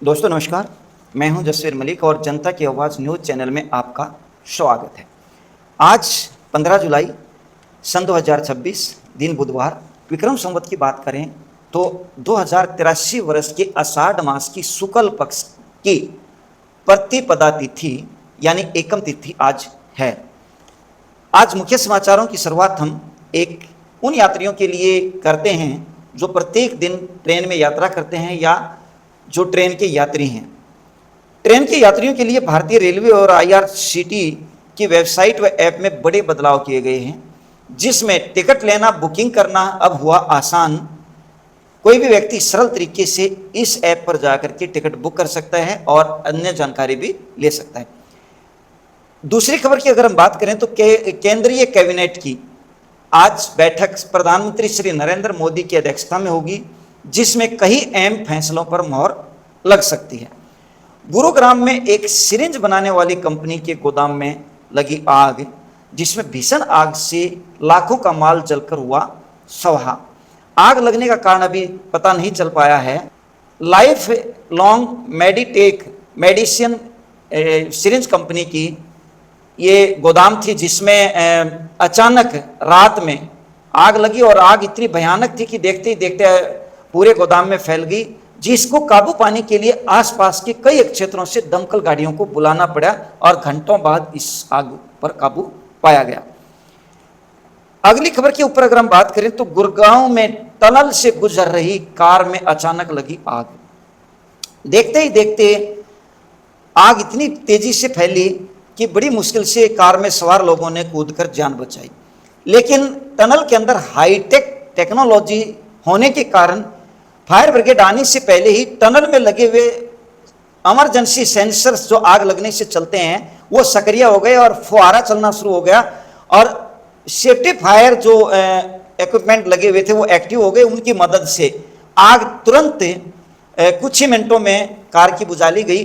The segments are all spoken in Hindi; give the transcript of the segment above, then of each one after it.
दोस्तों नमस्कार, मैं हूं जसवीर मलिक और जनता की आवाज़ न्यूज़ चैनल में आपका स्वागत है। आज 15 जुलाई सन 2026 दिन बुधवार विक्रम संवत की बात करें तो 2083 वर्ष के आषाढ़ मास की शुक्ल पक्ष की प्रतिपदा तिथि यानी एकम तिथि आज है। आज मुख्य समाचारों की शुरुआत हम एक उन यात्रियों के लिए करते हैं जो प्रत्येक दिन ट्रेन में यात्रा करते हैं या जो ट्रेन के यात्री हैं। ट्रेन के यात्रियों के लिए भारतीय रेलवे और आईआरसीटी की वेबसाइट व ऐप में बड़े बदलाव किए गए हैं, जिसमें टिकट लेना, बुकिंग करना अब हुआ आसान। कोई भी व्यक्ति सरल तरीके से इस ऐप पर जाकर के टिकट बुक कर सकता है और अन्य जानकारी भी ले सकता है। दूसरी खबर की अगर हम बात करें तो केंद्रीय कैबिनेट की आज बैठक प्रधानमंत्री श्री नरेंद्र मोदी की अध्यक्षता में होगी, जिसमें कई अहम फैसलों पर मोहर लग सकती है। गुरुग्राम में एक सिरिंज बनाने वाली कंपनी के गोदाम में लगी आग, जिसमें भीषण आग से लाखों का माल जलकर हुआ स्वाहा। आग लगने का कारण अभी पता नहीं चल पाया है। Life long medicine syringe company की ये गोदाम थी, जिसमें अचानक रात में आग लगी और आग इतनी भयानक थी कि देखते ही देखते पूरे गोदाम में फैल गई, जिसको काबू पाने के लिए आसपास के कई क्षेत्रों से दमकल गाड़ियों को बुलाना पड़ा और घंटों बाद इस आग पर काबू पाया गया। अगली खबर के ऊपर अगर हम बात करें तो गुड़गांव में टनल से गुजर रही कार में अचानक लगी आग। देखते ही देखते आग इतनी तेजी से फैली कि बड़ी मुश्किल से कार में सवार लोगों ने कूदकर जान बचाई, लेकिन टनल के अंदर हाईटेक टेक्नोलॉजी होने के कारण फायर ब्रिगेड आने से पहले ही टनल में लगे हुए इमरजेंसी सेंसर्स जो आग लगने से चलते हैं वो सक्रिय हो गए और फुहारा चलना शुरू हो गया और सेफ्टी फायर जो इक्विपमेंट लगे हुए थे वो एक्टिव हो गए। उनकी मदद से आग तुरंत कुछ ही मिनटों में कार की बुझा ली गई।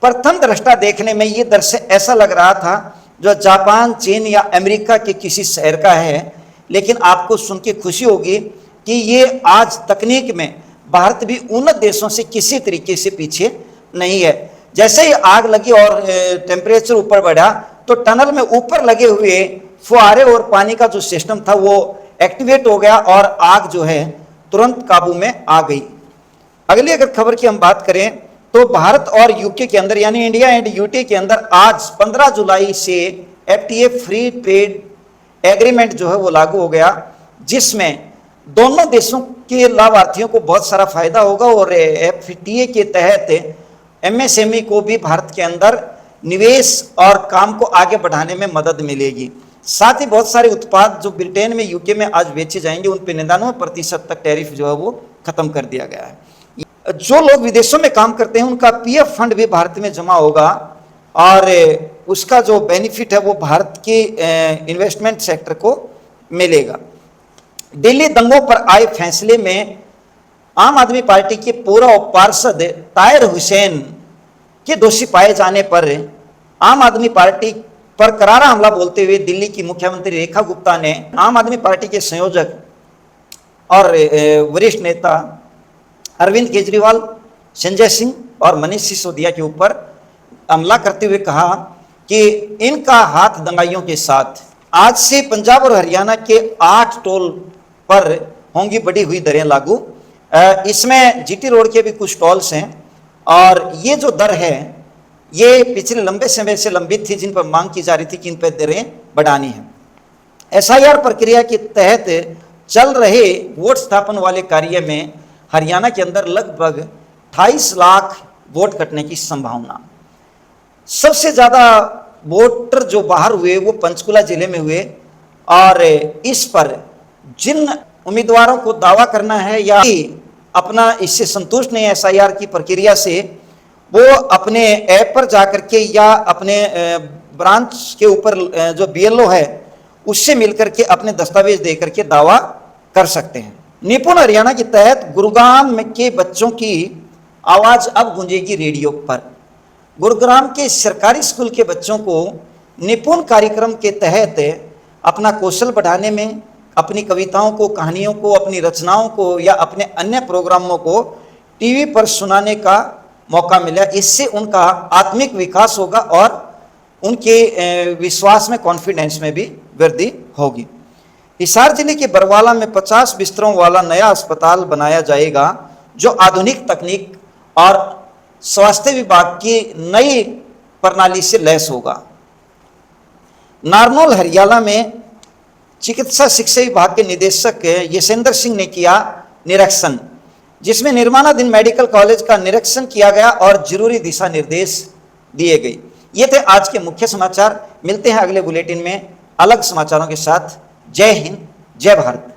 प्रथम दृष्टा देखने में ये दृश्य ऐसा लग रहा था जो जापान, चीन या अमेरिका के किसी शहर का है, लेकिन आपको सुन के खुशी होगी कि ये आज तकनीक में भारत भी उन्नत देशों से किसी तरीके से पीछे नहीं है। जैसे ही आग लगी और टेम्परेचर ऊपर बढ़ा तो टनल में ऊपर लगे हुए फुहारे और पानी का जो सिस्टम था वो एक्टिवेट हो गया और आग जो है तुरंत काबू में आ गई। अगली अगर खबर की हम बात करें तो भारत और यूके के अंदर यानी इंडिया एंड यूके के अंदर आज 15 जुलाई से एफटीए फ्री ट्रेड एग्रीमेंट जो है वो लागू हो गया, जिसमें दोनों देशों के लाभार्थियों को बहुत सारा फायदा होगा और एफटीए के तहत एमएसएमई को भी भारत के अंदर निवेश और काम को आगे बढ़ाने में मदद मिलेगी। साथ ही बहुत सारे उत्पाद जो ब्रिटेन में, यूके में आज बेचे जाएंगे उन पर 99% तक टैरिफ जो है वो खत्म कर दिया गया है। जो लोग विदेशों में काम करते हैं उनका पीएफ फंड भी भारत में जमा होगा और उसका जो बेनिफिट है वो भारत के इन्वेस्टमेंट सेक्टर को मिलेगा। दिल्ली दंगों पर आए फैसले में आम आदमी पार्टी के पूर्व पार्षद ताहिर हुसैन के दोषी पाए जाने पर आम आदमी पार्टी पर करारा हमला बोलते हुए दिल्ली की मुख्यमंत्री रेखा गुप्ता ने आम आदमी पार्टी के संयोजक और वरिष्ठ नेता अरविंद केजरीवाल, संजय सिंह और मनीष सिसोदिया के ऊपर हमला करते हुए कहा कि इनका हाथ दंगाइयों के साथ। आज से पंजाब और हरियाणा के 8 टोल पर होंगी बढ़ी हुई दरें लागू। इसमें जीटी रोड के भी कुछ टोल्स हैं और ये जो दर है ये पिछले लंबे समय से लंबित थी, जिन पर मांग की जा रही थी कि इन पर दरें बढ़ानी है। एसआईआर प्रक्रिया के तहत चल रहे वोट स्थापन वाले कार्य में हरियाणा के अंदर लगभग 28 लाख वोट कटने की संभावना। सबसे ज़्यादा वोटर जो बाहर हुए वो पंचकुला जिले में हुए और इस पर जिन उम्मीदवारों को दावा करना है या अपना इससे संतुष्ट नहीं है एसआईआर की प्रक्रिया से, वो अपने ऐप पर जाकर के या अपने ब्रांच के ऊपर जो बीएलओ है उससे मिलकर के अपने दस्तावेज देकर के दावा कर सकते हैं। निपुण हरियाणा के तहत गुरुग्राम के बच्चों की आवाज अब गूंजेगी रेडियो पर। गुरुग्राम के सरकारी स्कूल के बच्चों को निपुण कार्यक्रम के तहत अपना कौशल बढ़ाने में, अपनी कविताओं को, कहानियों को, अपनी रचनाओं को या अपने अन्य प्रोग्रामों को टीवी पर सुनाने का मौका मिला। इससे उनका आत्मिक विकास होगा और उनके विश्वास में, कॉन्फिडेंस में भी वृद्धि होगी। हिसार जिले के बरवाला में 50 बिस्तरों वाला नया अस्पताल बनाया जाएगा, जो आधुनिक तकनीक और स्वास्थ्य विभाग की नई प्रणाली से लैस होगा। नारनौल हरियाणा में चिकित्सा शिक्षा विभाग के निदेशक यशेंद्र सिंह ने किया निरीक्षण, जिसमें निर्माणाधीन मेडिकल कॉलेज का निरीक्षण किया गया और जरूरी दिशा निर्देश दिए गए। ये थे आज के मुख्य समाचार। मिलते हैं अगले बुलेटिन में अलग समाचारों के साथ। जय हिंद, जय भारत।